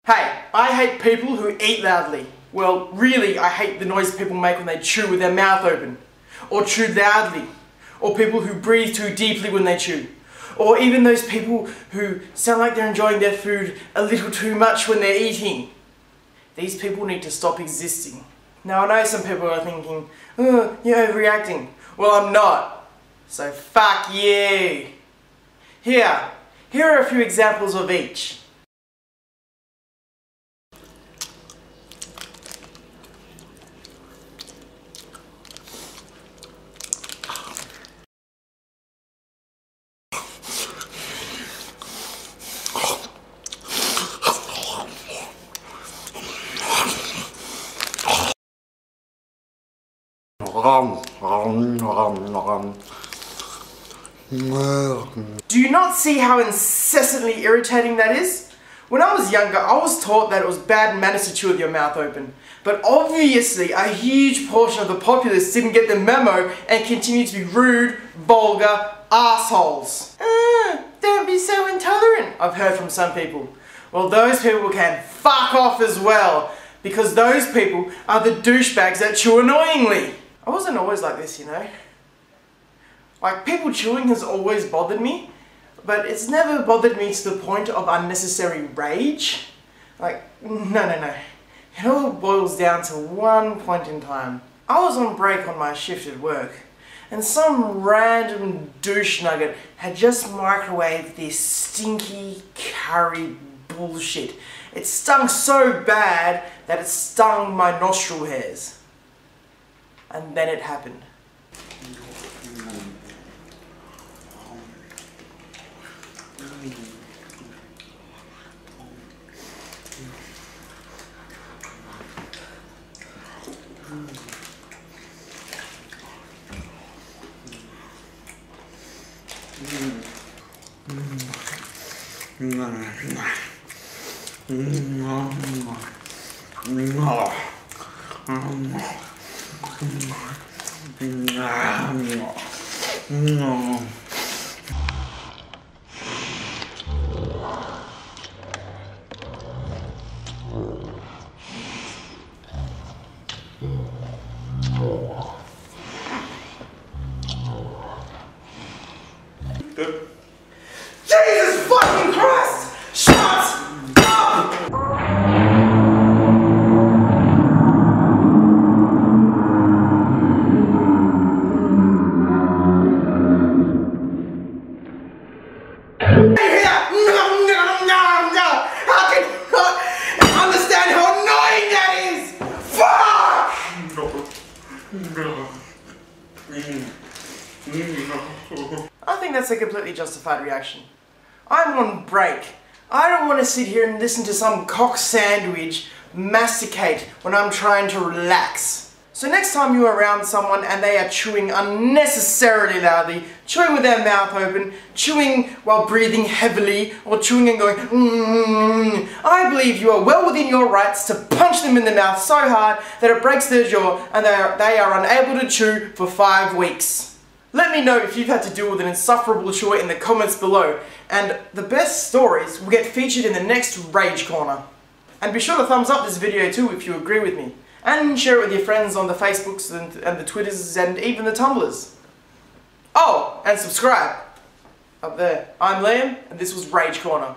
Hey, I hate people who eat loudly. Well, really, I hate the noise people make when they chew with their mouth open. Or chew loudly. Or people who breathe too deeply when they chew. Or even those people who sound like they're enjoying their food a little too much when they're eating. These people need to stop existing. Now I know some people are thinking, oh, you're overreacting. Well, I'm not. So fuck you. Here are a few examples of each. Do you not see how incessantly irritating that is? When I was younger, I was taught that it was bad manners to chew with your mouth open. But obviously, a huge portion of the populace didn't get the memo and continue to be rude, vulgar assholes. Don't be so intolerant, I've heard from some people. Well, those people can fuck off as well, because those people are the douchebags that chew annoyingly. I wasn't always like this, you know. Like, people chewing has always bothered me, but it's never bothered me to the point of unnecessary rage. Like, no. It all boils down to one point in time. I was on break on my shift at work, and some random douche nugget had just microwaved this stinky curry bullshit. It stunk so bad that it stung my nostril hairs. And then it happened. Jesus fucking Christ! Shut up! How can you not understand how annoying that is? Fuck! I think that's a completely justified reaction. I'm on break. I don't want to sit here and listen to some cock sandwich masticate when I'm trying to relax. So next time you're around someone and they are chewing unnecessarily loudly, chewing with their mouth open, chewing while breathing heavily, or chewing and going I believe you are well within your rights to punch them in the mouth so hard that it breaks their jaw and they are unable to chew for 5 weeks. Let me know if you've had to deal with an insufferable chewer in the comments below, and the best stories will get featured in the next Rage Corner. And be sure to thumbs up this video too if you agree with me, and share it with your friends on the Facebooks and the Twitters and even the Tumblrs. Oh, and subscribe! Up there. I'm Liam, and this was Rage Corner.